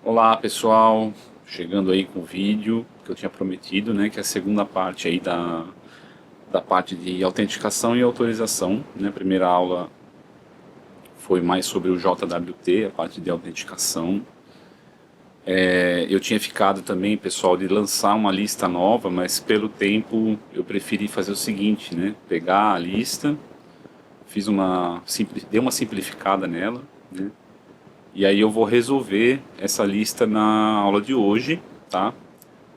Olá pessoal, chegando aí com o vídeo que eu tinha prometido, né, que é a segunda parte aí da parte de autenticação e autorização, né. A primeira aula foi mais sobre o JWT, a parte de autenticação. Eu tinha ficado também, pessoal, de lançar uma lista nova, mas pelo tempo eu preferi fazer o seguinte, né, pegar a lista, dei uma simplificada nela, né. E aí eu vou resolver essa lista na aula de hoje, tá?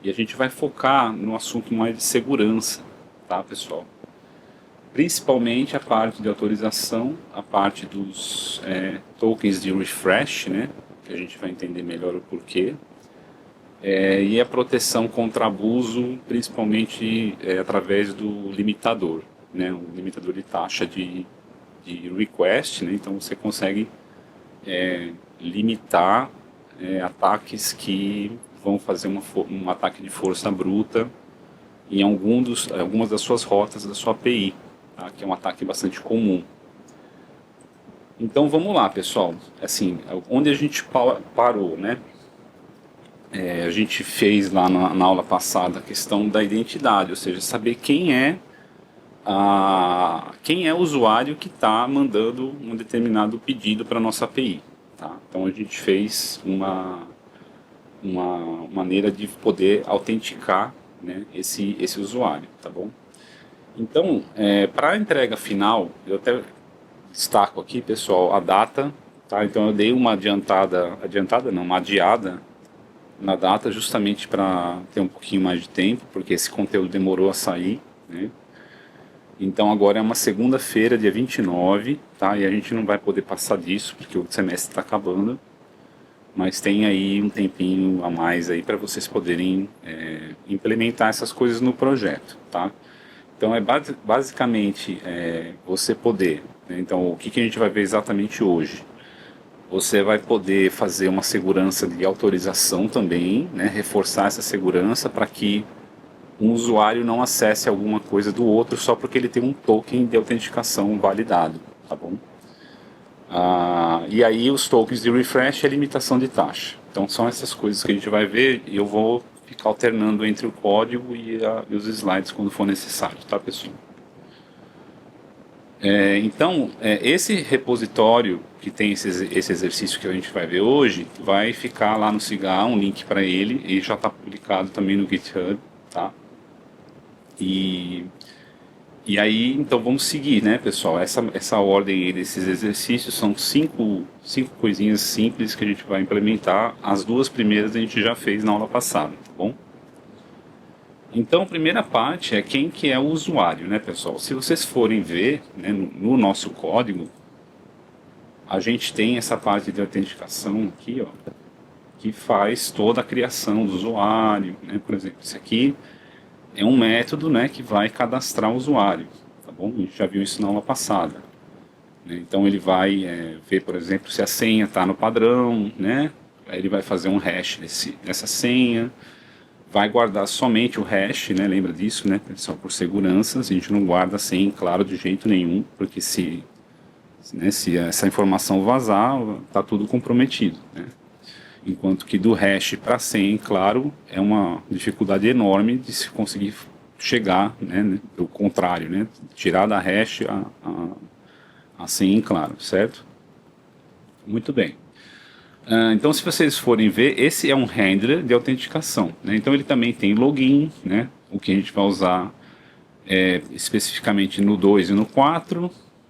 E a gente vai focar no assunto mais de segurança, tá, pessoal? Principalmente a parte de autorização, a parte dos tokens de refresh, né? Que a gente vai entender melhor o porquê. E a proteção contra abuso, principalmente através do limitador, né? O limitador de taxa de request, né? Então você consegue limitar ataques que vão fazer um ataque de força bruta em algumas das suas rotas da sua API, tá? Que é um ataque bastante comum. Então vamos lá, pessoal. Assim, onde a gente parou, né? A gente fez lá na aula passada a questão da identidade, ou seja, saber quem é o usuário que está mandando um determinado pedido para a nossa API. Tá? Então a gente fez uma maneira de poder autenticar, né, esse usuário, tá bom? Então, para a entrega final, eu até destaco aqui, pessoal, a data, tá? Então eu dei uma uma adiada na data justamente para ter um pouquinho mais de tempo, porque esse conteúdo demorou a sair, né? Então agora é uma segunda-feira, dia 29, tá? E a gente não vai poder passar disso, porque o semestre está acabando. Mas tem aí um tempinho a mais aí para vocês poderem implementar essas coisas no projeto, tá? Então é basicamente você poder, né? Então o que a gente vai ver exatamente hoje? Você vai poder fazer uma segurança de autorização também, né? Reforçar essa segurança para que um usuário não acesse alguma coisa do outro só porque ele tem um token de autenticação validado, tá bom? E aí os tokens de refresh é limitação de taxa. Então são essas coisas que a gente vai ver e eu vou ficar alternando entre o código e os slides quando for necessário, tá, pessoal? Então, esse repositório que tem esse exercício que a gente vai ver hoje, vai ficar lá no Cigar, um link para ele, e já está publicado também no GitHub, tá? E aí, então vamos seguir, né, pessoal? Essa ordem aí desses exercícios são cinco coisinhas simples que a gente vai implementar. As duas primeiras a gente já fez na aula passada, tá bom? Então, a primeira parte é quem que é o usuário, né, pessoal? Se vocês forem ver, né, no nosso código, a gente tem essa parte de autenticação aqui, ó, que faz toda a criação do usuário, né? Por exemplo, esse aqui é um método, né, que vai cadastrar o usuário, tá bom? A gente já viu isso na aula passada, né? Então ele vai ver, por exemplo, se a senha está no padrão, né? Aí ele vai fazer um hash dessa senha, vai guardar somente o hash, né? Lembra disso, né, pessoal? Por segurança, a gente não guarda a senha, claro, de jeito nenhum, porque se essa informação vazar, está tudo comprometido, né? Enquanto que do hash para 100, claro, é uma dificuldade enorme de se conseguir chegar, né, do contrário, né, tirar da hash a 100, claro, certo? Muito bem. Então, se vocês forem ver, esse é um handler de autenticação, né? Então ele também tem login, né, o que a gente vai usar especificamente no 2 e no 4,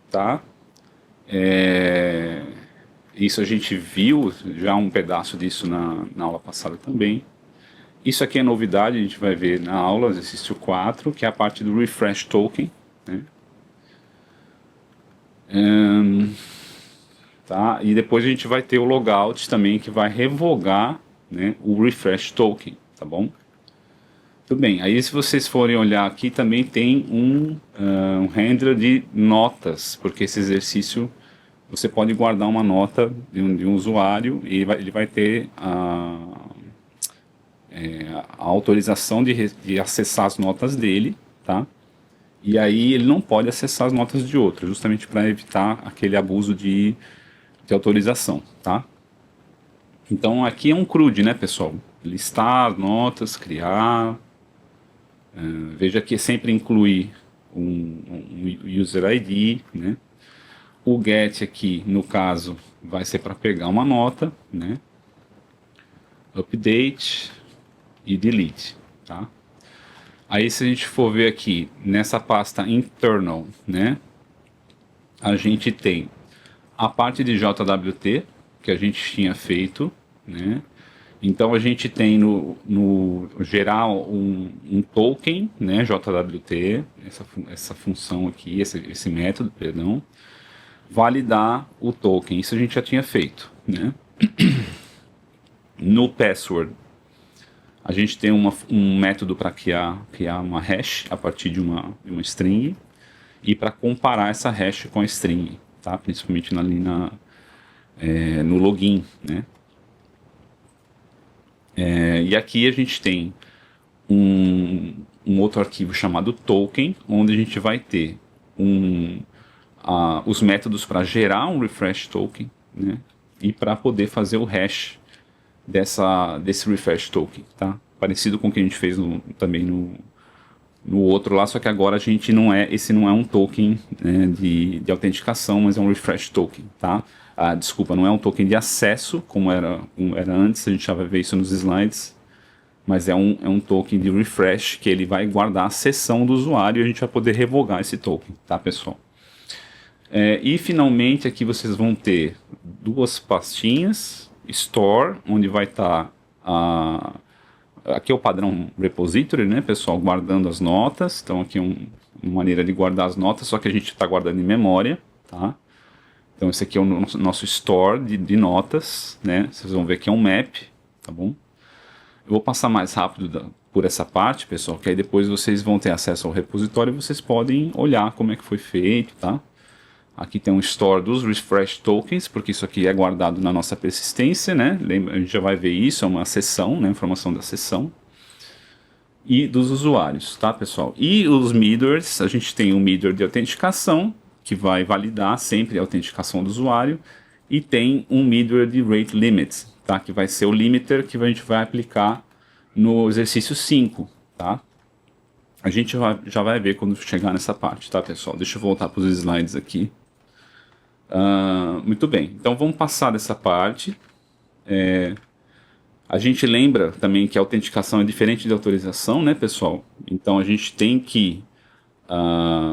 tá? Isso a gente viu já um pedaço disso na aula passada também. Isso aqui é novidade, a gente vai ver na aula, exercício 4, que é a parte do refresh token, né? Tá? E depois a gente vai ter o logout também, que vai revogar, né, o refresh token, tá bom? Tudo bem, aí se vocês forem olhar aqui também tem um handler de notas, porque esse exercício você pode guardar uma nota de um usuário e ele vai ter a autorização de acessar as notas dele, tá? E aí ele não pode acessar as notas de outro, justamente para evitar aquele abuso de autorização, tá? Então aqui é um CRUD, né, pessoal? Listar notas, criar. Veja que sempre inclui um user ID, né? O get aqui, no caso, vai ser para pegar uma nota, né? Update e delete, tá? Aí se a gente for ver aqui nessa pasta internal, né? A gente tem a parte de JWT que a gente tinha feito, né? Então a gente tem no geral um token, né, JWT, essa função aqui, esse método, perdão, validar o token. Isso a gente já tinha feito, né? No password, a gente tem um método para criar uma hash a partir de uma string e para comparar essa hash com a string, tá? Principalmente ali no login, né? E aqui a gente tem um outro arquivo chamado token, onde a gente vai ter os métodos para gerar um refresh token, né? E para poder fazer o hash desse refresh token, tá? Parecido com o que a gente fez também no outro lá, só que agora esse não é um token, né, de autenticação, mas é um refresh token, tá? Desculpa, não é um token de acesso, como era antes, a gente já vai ver isso nos slides, mas é um token de refresh que ele vai guardar a sessão do usuário e a gente vai poder revogar esse token, tá, pessoal? E finalmente aqui vocês vão ter duas pastinhas, Store, onde vai estar aqui é o padrão repository, né, pessoal, guardando as notas. Então aqui é uma maneira de guardar as notas, só que a gente está guardando em memória, tá? Então esse aqui é o nosso store de notas, né? Vocês vão ver que é um map, tá bom? Eu vou passar mais rápido por essa parte, pessoal, que aí depois vocês vão ter acesso ao repositório e vocês podem olhar como é que foi feito, tá? Aqui tem um store dos refresh tokens, porque isso aqui é guardado na nossa persistência, né? A gente já vai ver isso, é uma sessão, né? Informação da sessão. E dos usuários, tá, pessoal? E os middlewares, a gente tem um middleware de autenticação, que vai validar sempre a autenticação do usuário, e tem um middleware de rate limit, tá? Que vai ser o limiter que a gente vai aplicar no exercício 5, tá? A gente já vai ver quando chegar nessa parte, tá, pessoal? Deixa eu voltar para os slides aqui. Muito bem, então vamos passar dessa parte. A gente lembra também que a autenticação é diferente de autorização, né, pessoal? Então a gente tem que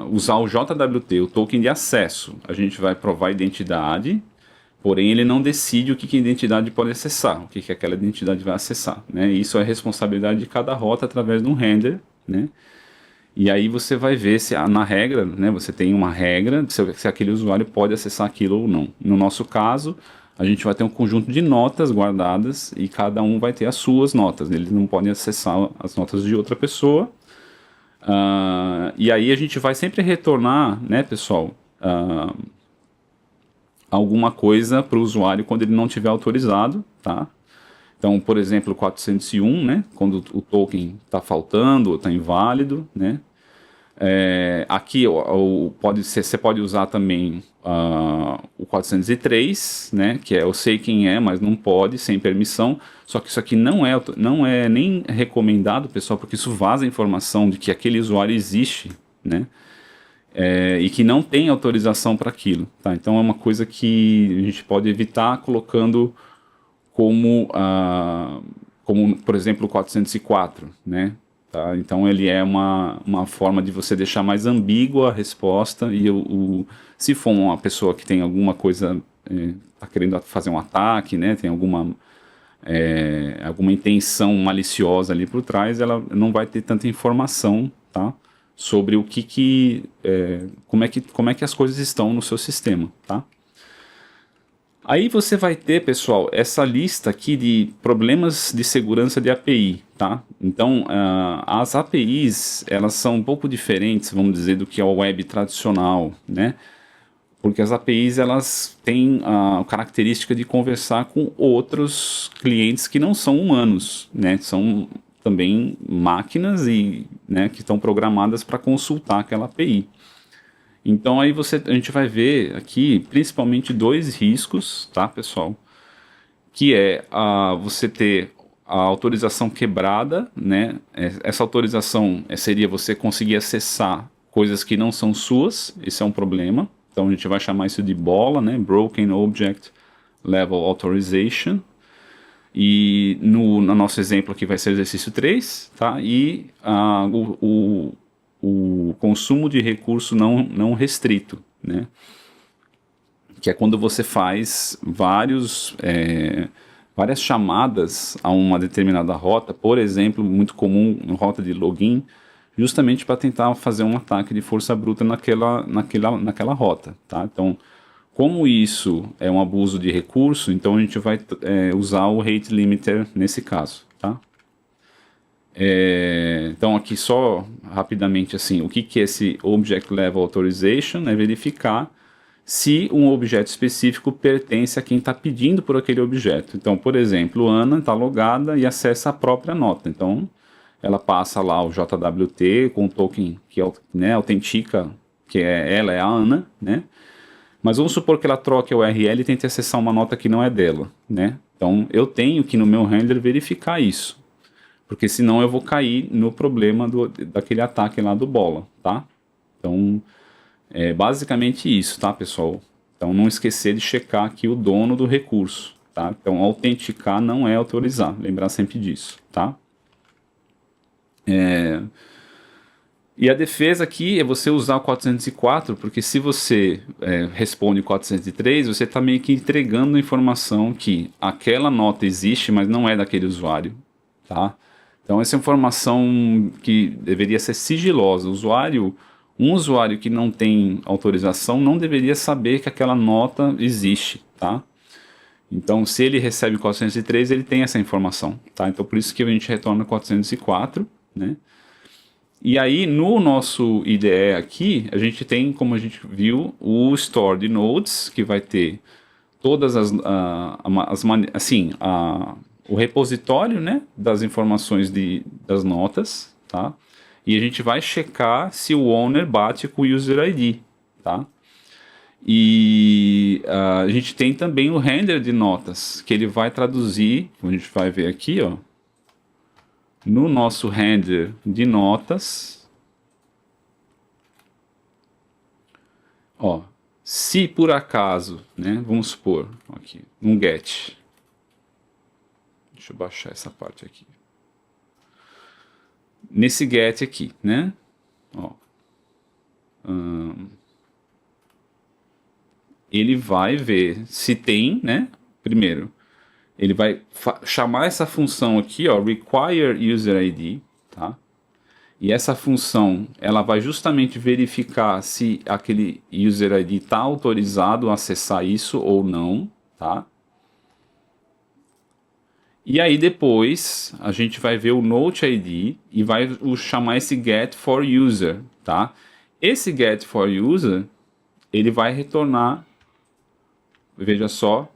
usar o JWT, o token de acesso. A gente vai provar a identidade, porém ele não decide o que a identidade pode acessar, o que aquela identidade vai acessar, né? Isso é responsabilidade de cada rota através de um render, né? E aí você vai ver se na regra, né, você tem uma regra se aquele usuário pode acessar aquilo ou não. No nosso caso, a gente vai ter um conjunto de notas guardadas e cada um vai ter as suas notas. Eles não podem acessar as notas de outra pessoa. E aí a gente vai sempre retornar, né, pessoal, alguma coisa para o usuário quando ele não tiver autorizado, tá? Então, por exemplo, 401, né, quando o token está faltando ou está inválido, né? Aqui você pode usar também o 403, né, que eu sei quem é, mas não pode, sem permissão. Só que isso aqui não é nem recomendado, pessoal, porque isso vaza a informação de que aquele usuário existe, né? E que não tem autorização para aquilo, tá? Então é uma coisa que a gente pode evitar colocando como, por exemplo, o 404, né? Tá? Então ele é uma forma de você deixar mais ambígua a resposta e se for uma pessoa que tem alguma coisa, está querendo fazer um ataque, né? Tem alguma intenção maliciosa ali por trás, ela não vai ter tanta informação, tá? Sobre como é que as coisas estão no seu sistema, tá? Aí você vai ter, pessoal, essa lista aqui de problemas de segurança de API, tá? Então, as APIs, elas são um pouco diferentes, vamos dizer, do que a web tradicional, né? Porque as APIs, elas têm a característica de conversar com outros clientes que não são humanos, né? São também máquinas né, que estão programadas para consultar aquela API. Então a gente vai ver aqui principalmente dois riscos, tá, pessoal? que é você ter a autorização quebrada, né? Essa autorização seria você conseguir acessar coisas que não são suas, esse é um problema. Então a gente vai chamar isso de BOLA, né? Broken Object Level Authorization. E no nosso exemplo aqui vai ser o exercício 3, tá? E o consumo de recurso não restrito, né? Que é quando você faz várias chamadas a uma determinada rota, por exemplo, muito comum em rota de login, justamente para tentar fazer um ataque de força bruta naquela rota, tá? Então, como isso é um abuso de recurso, então a gente vai usar o rate limiter nesse caso, tá? Então aqui só rapidamente assim, o que é esse Object Level Authorization? É verificar se um objeto específico pertence a quem está pedindo por aquele objeto. Então, por exemplo, Ana está logada e acessa a própria nota. Então, ela passa lá o JWT com o token que autentica que ela é a Ana, né? Mas vamos supor que ela troque a URL e tente acessar uma nota que não é dela, né? Então, eu tenho que no meu handler verificar isso, porque senão eu vou cair no problema daquele ataque lá do bola, tá? Então, é basicamente isso, tá, pessoal? Então, não esquecer de checar aqui o dono do recurso, tá? Então, autenticar não é autorizar, lembrar sempre disso, tá? E a defesa aqui é você usar o 404, porque se você responde o 403, você está meio que entregando a informação que aquela nota existe, mas não é daquele usuário, tá? Então essa informação que deveria ser sigilosa. Um usuário que não tem autorização não deveria saber que aquela nota existe, tá? Então se ele recebe o 403, ele tem essa informação, tá? Então por isso que a gente retorna o 404, né? E aí, no nosso IDE aqui, a gente tem, como a gente viu, o store de nodes, que vai ter todas o repositório, né, das informações das notas, tá? E a gente vai checar se o owner bate com o user ID, tá? E a gente tem também o handler de notas, que ele vai traduzir, como a gente vai ver aqui, ó, no nosso handler de notas, ó, se por acaso, né, vamos supor, aqui, um get, deixa eu baixar essa parte aqui, nesse get aqui, né, ó, ele vai ver se tem, né, primeiro, ele vai chamar essa função aqui, ó, require user ID, tá? E essa função, ela vai justamente verificar se aquele user ID está autorizado a acessar isso ou não, tá? E aí depois a gente vai ver o Note ID e vai chamar esse get for user, tá? Esse get for user, ele vai retornar, veja só,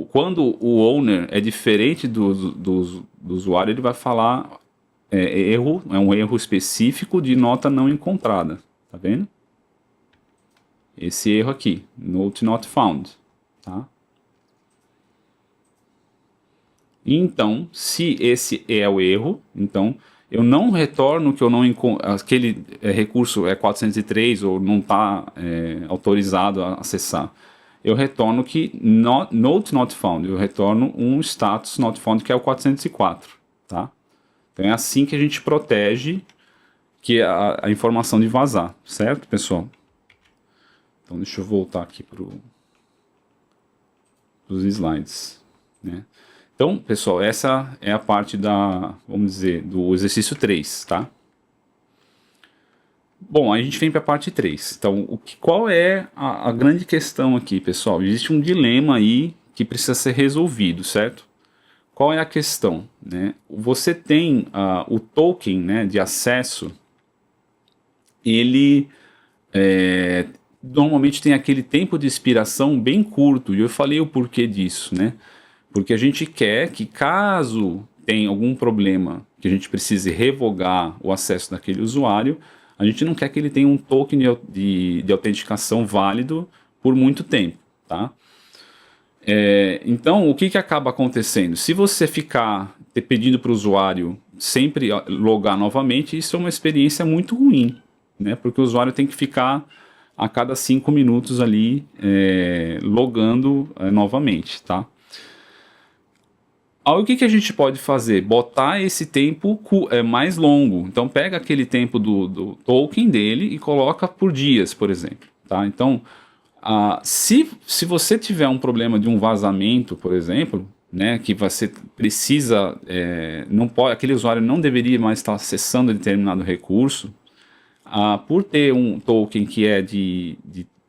quando o owner é diferente do usuário, ele vai falar erro, é um erro específico de nota não encontrada, tá vendo? Esse erro aqui, note not found, tá? Então, se esse é o erro, então eu não retorno que eu não aquele recurso é 403 ou não está autorizado a acessar. Eu retorno que note not found, eu retorno um status not found que é o 404, tá? Então é assim que a gente protege que a informação de vazar, certo, pessoal? Então deixa eu voltar aqui para os slides, né? Então, pessoal, essa é a parte vamos dizer, do exercício 3, tá? Bom, aí a gente vem para a parte 3. Então, qual é a grande questão aqui, pessoal? Existe um dilema aí que precisa ser resolvido, certo? Qual é a questão, né? Você tem o token, né, de acesso, ele normalmente tem aquele tempo de expiração bem curto, e eu falei o porquê disso, né? Porque a gente quer que, caso tenha algum problema que a gente precise revogar o acesso daquele usuário, a gente não quer que ele tenha um token de autenticação válido por muito tempo, tá? Então, o que acaba acontecendo? Se você ficar pedindo para o usuário sempre logar novamente, isso é uma experiência muito ruim, né? Porque o usuário tem que ficar a cada 5 minutos ali logando novamente, tá? Aí o que a gente pode fazer? Botar esse tempo mais longo. Então pega aquele tempo do token dele e coloca por dias, por exemplo. Tá? Então, se você tiver um problema de um vazamento, por exemplo, né, que você precisa, não pode, aquele usuário não deveria mais estar acessando determinado recurso, por ter um token que é de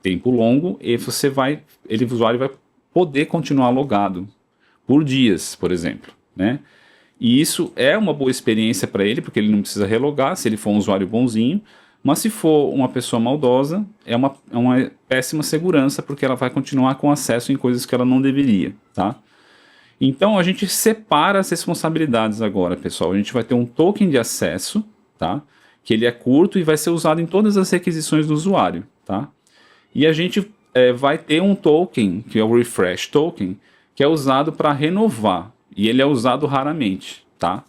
tempo longo, o usuário vai poder continuar logado por dias, por exemplo, né? E isso é uma boa experiência para ele, porque ele não precisa relogar, se ele for um usuário bonzinho, mas se for uma pessoa maldosa, é uma péssima segurança, porque ela vai continuar com acesso em coisas que ela não deveria, tá? Então a gente separa as responsabilidades agora, pessoal. A gente vai ter um token de acesso, tá? Que ele é curto e vai ser usado em todas as requisições do usuário, tá? E a gente vai ter um token, que é o refresh token, que é usado para renovar, e ele é usado raramente, tá?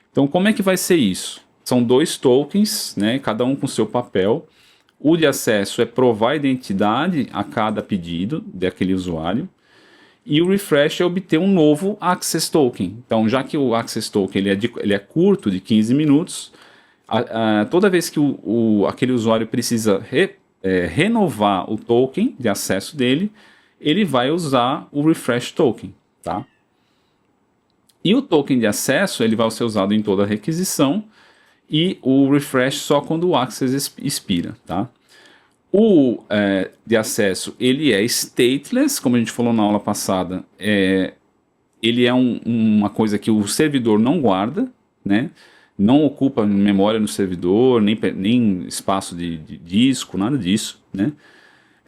Então, como é que vai ser isso? São 2 tokens, né, cada um com seu papel. O de acesso é provar a identidade a cada pedido daquele usuário, e o refresh é obter um novo access token. Então, já que o access token ele é curto, de 15 minutos, toda vez que aquele usuário precisa renovar o token de acesso dele, ele vai usar o refresh token, tá? E o token de acesso ele vai ser usado em toda a requisição e o refresh só quando o access expira, tá? O de acesso ele é stateless, como a gente falou na aula passada, ele é uma coisa que o servidor não guarda, né? Não ocupa memória no servidor, nem espaço de disco, nada disso, né?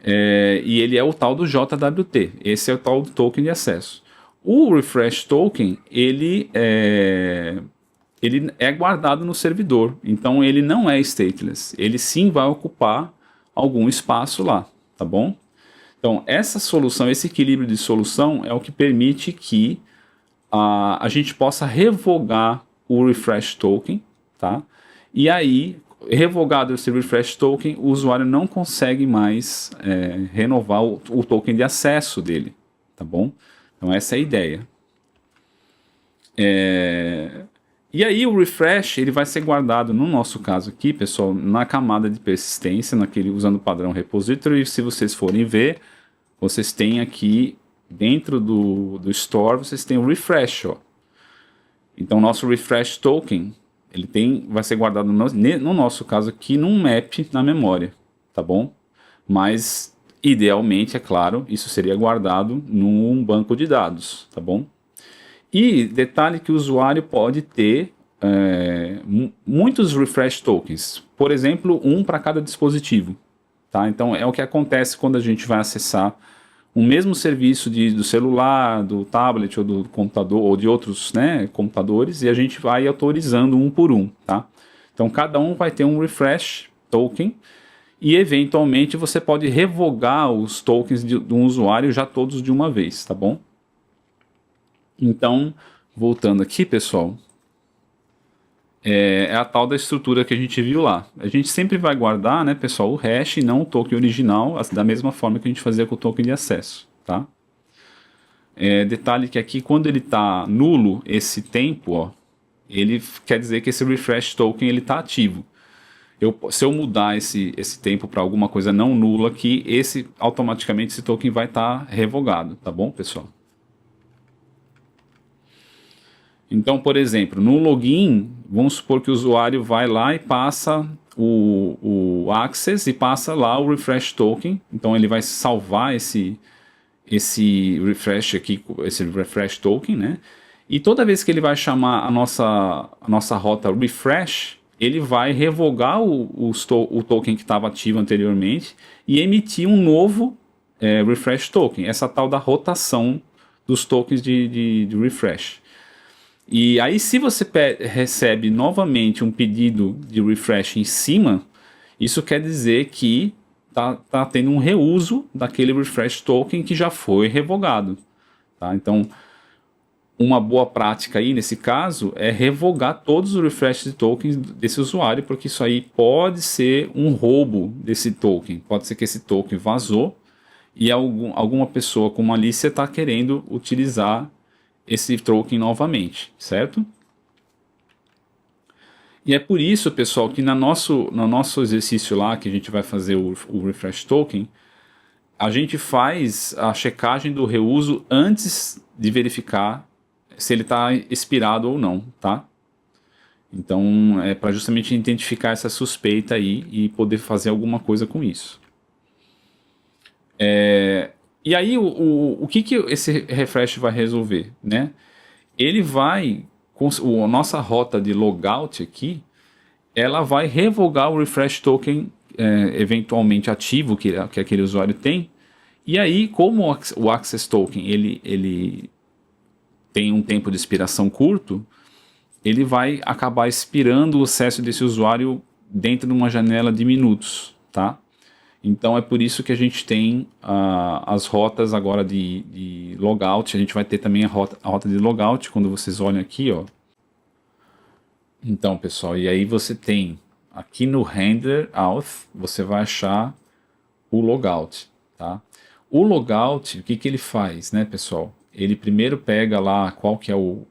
E ele é o tal do JWT, esse é o tal do token de acesso. O refresh token, ele é guardado no servidor, então ele não é stateless, ele sim vai ocupar algum espaço lá, tá bom? Então essa solução, esse equilíbrio de solução é o que permite que a gente possa revogar o refresh token, tá? E aí, revogado esse refresh token, o usuário não consegue mais renovar o token de acesso dele, tá bom? Então essa é a ideia. E aí o refresh ele vai ser guardado, no nosso caso aqui, pessoal, na camada de persistência, usando o padrão repository. Se vocês forem ver, vocês têm aqui dentro do store, vocês têm o refresh, ó. Então nosso refresh token vai ser guardado no nosso caso aqui num map na memória, tá bom? Mas idealmente, é claro, isso seria guardado num banco de dados, tá bom? E detalhe que o usuário pode ter muitos refresh tokens, por exemplo, um para cada dispositivo, tá? Então é o que acontece quando a gente vai acessar o mesmo serviço do celular, do tablet ou do computador ou de outros, né, computadores, e a gente vai autorizando um por um, tá? Então cada um vai ter um refresh token e eventualmente você pode revogar os tokens de um usuário já todos de uma vez, tá bom? Então, voltando aqui, pessoal, é a tal da estrutura que a gente viu lá. A gente sempre vai guardar, né, pessoal, o hash e não o token original, da mesma forma que a gente fazia com o token de acesso, tá? Detalhe que aqui, quando ele está nulo, esse tempo, ó, ele quer dizer que esse refresh token ele está ativo. Se eu mudar esse tempo para alguma coisa não nula aqui, automaticamente esse token vai estar revogado, tá bom, pessoal? Então, por exemplo, no login, vamos supor que o usuário vai lá e passa o access e passa lá o refresh token. Então ele vai salvar esse refresh aqui, esse refresh token, né? E toda vez que ele vai chamar a nossa rota refresh, ele vai revogar o token que estava ativo anteriormente e emitir um novo refresh token, essa tal da rotação dos tokens de refresh. E aí, se você recebe novamente um pedido de refresh em cima, isso quer dizer que tá tendo um reuso daquele refresh token que já foi revogado, tá? Então, uma boa prática aí, nesse caso, é revogar todos os refresh de tokens desse usuário, porque isso aí pode ser um roubo desse token. Pode ser que esse token vazou e alguma pessoa com malícia está querendo utilizar esse token novamente, certo? E é por isso, pessoal, que no nosso exercício lá, que a gente vai fazer o refresh token, a gente faz a checagem do reuso antes de verificar se ele está expirado ou não, tá? Então, é para justamente identificar essa suspeita aí e poder fazer alguma coisa com isso. E aí, o que esse refresh vai resolver, né? Ele vai, a nossa rota de logout aqui, ela vai revogar o refresh token eventualmente ativo que aquele usuário tem. E aí, como o access token ele tem um tempo de expiração curto, ele vai acabar expirando o acesso desse usuário dentro de uma janela de minutos, tá? Então é por isso que a gente tem as rotas agora de logout. A gente vai ter também a rota de logout quando vocês olham aqui, ó. Então, pessoal, e aí você tem aqui no handler auth, você vai achar o logout, tá? O logout, o que ele faz, né, pessoal? Ele primeiro pega lá qual que é o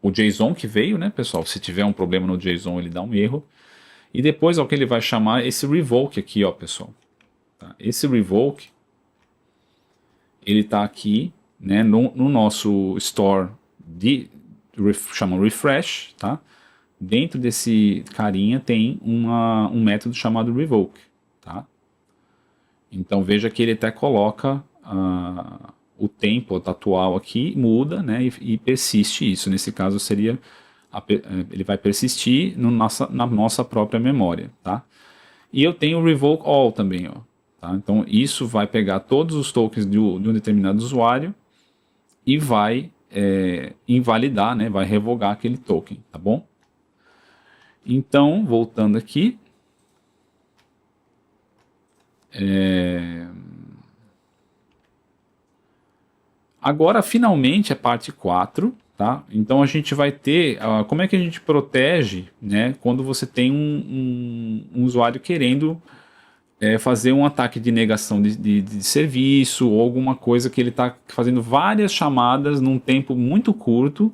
JSON que veio, né, pessoal? Se tiver um problema no JSON, ele dá um erro. E depois, o que ele vai chamar esse revoke aqui, ó, pessoal. Tá? Esse revoke, ele está aqui, né, no nosso store chama refresh, tá? Dentro desse carinha tem um método chamado revoke, tá? Então veja que ele até coloca o tempo atual aqui, muda, né, e persiste isso. Nesse caso seria, ele vai persistir na nossa própria memória, tá? E eu tenho o revoke all também, ó. Tá? Então isso vai pegar todos os tokens de um determinado usuário e vai invalidar, né, vai revogar aquele token, tá bom? Então, voltando aqui, agora finalmente a parte 4, tá? Então a gente vai ter, como é que a gente protege, né, quando você tem um usuário querendo fazer um ataque de negação de serviço ou alguma coisa que ele está fazendo várias chamadas num tempo muito curto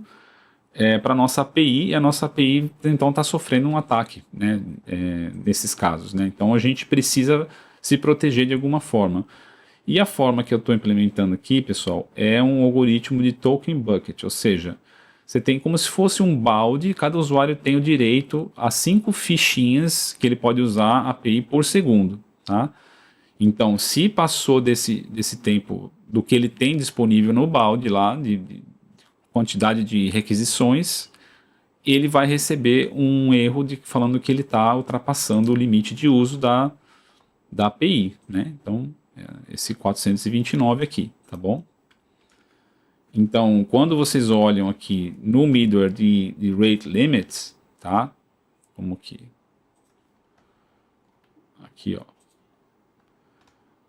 para a nossa API, e a nossa API então está sofrendo um ataque, né, nesses casos, né? Então a gente precisa se proteger de alguma forma. E a forma que eu estou implementando aqui, pessoal, é um algoritmo de token bucket, ou seja, você tem como se fosse um balde, cada usuário tem o direito a 5 fichinhas que ele pode usar a API por segundo, tá? Então, se passou desse tempo do que ele tem disponível no balde lá, de quantidade de requisições, ele vai receber um erro falando que ele está ultrapassando o limite de uso da API, né? Então, esse 429 aqui, tá bom? Então, quando vocês olham aqui no middleware de rate limits, tá? Como que aqui, ó.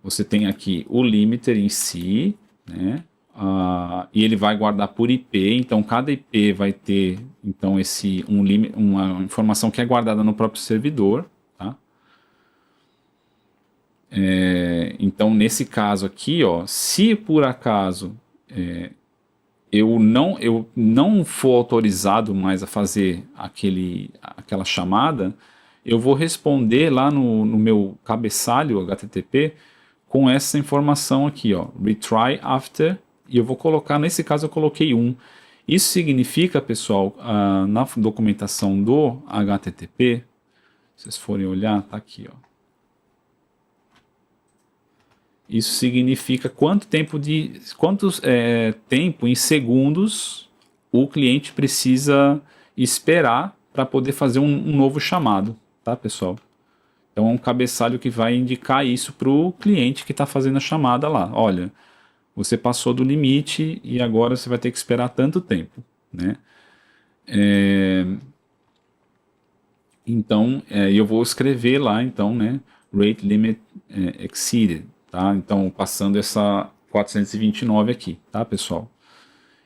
Você tem aqui o limiter em si, né? E ele vai guardar por IP, então cada IP vai ter então uma informação que é guardada no próprio servidor, tá? Então nesse caso aqui, ó, se por acaso eu não for autorizado mais a fazer aquela chamada, eu vou responder lá no meu cabeçalho HTTP com essa informação aqui, ó, retry after, e eu vou colocar, nesse caso eu coloquei 1. Isso significa, pessoal, na documentação do HTTP, se vocês forem olhar, tá aqui, ó. Isso significa quanto tempo em segundos o cliente precisa esperar para poder fazer um novo chamado, tá, pessoal? Então é um cabeçalho que vai indicar isso para o cliente que está fazendo a chamada lá. Olha, você passou do limite e agora você vai ter que esperar tanto tempo, né? Então, eu vou escrever lá, então, né, rate limit exceeded, tá? Então, passando essa 429 aqui, tá, pessoal?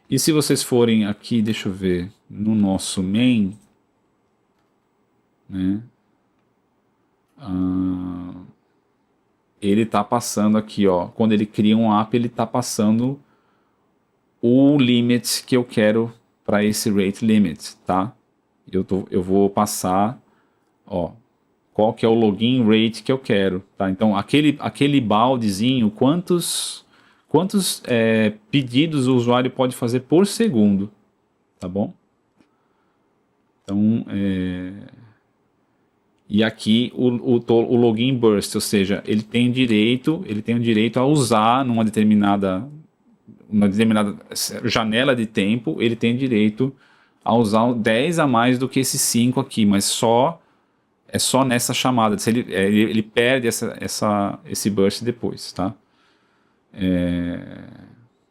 E se vocês forem aqui, deixa eu ver, no nosso main, né? Ele tá passando aqui, ó. Quando ele cria um app, ele tá passando o limit que eu quero para esse rate limit, tá? Eu vou passar, ó, qual que é o login rate que eu quero, tá? Então, aquele baldezinho, quantos pedidos o usuário pode fazer por segundo, tá bom? Então, e aqui o login burst, ou seja, ele tem o direito a usar numa determinada janela de tempo, ele tem direito a usar 10 a mais do que esses 5 aqui, mas é só nessa chamada. Se ele perde esse burst depois, tá?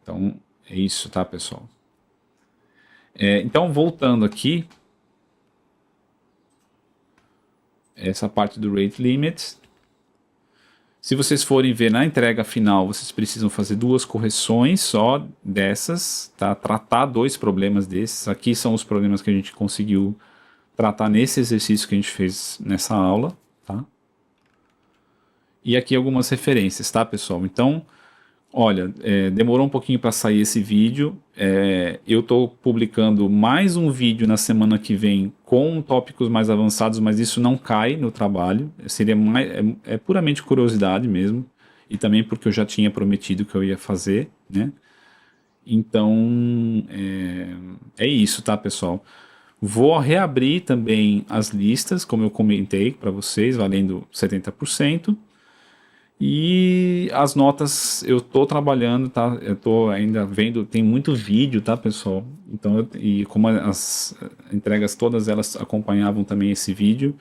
Então, é isso, tá, pessoal? Então, voltando aqui, essa parte do rate limit. Se vocês forem ver na entrega final, vocês precisam fazer 2 correções só dessas, tá? Tratar 2 problemas desses. Aqui são os problemas que a gente conseguiu tratar nesse exercício que a gente fez nessa aula, tá? E aqui algumas referências, tá, pessoal? Então, olha, demorou um pouquinho para sair esse vídeo. Eu estou publicando mais um vídeo na semana que vem com tópicos mais avançados, mas isso não cai no trabalho. Seria puramente curiosidade mesmo. E também porque eu já tinha prometido que eu ia fazer, né? Então, é isso, tá, pessoal? Vou reabrir também as listas, como eu comentei para vocês, valendo 70%. E as notas eu tô trabalhando, tá? Eu tô ainda vendo, tem muito vídeo, tá, pessoal? Então, e como as entregas todas elas acompanhavam também esse vídeo,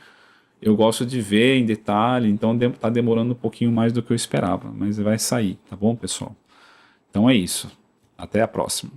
eu gosto de ver em detalhe, então tá demorando um pouquinho mais do que eu esperava, mas vai sair, tá bom, pessoal? Então é isso. Até a próxima.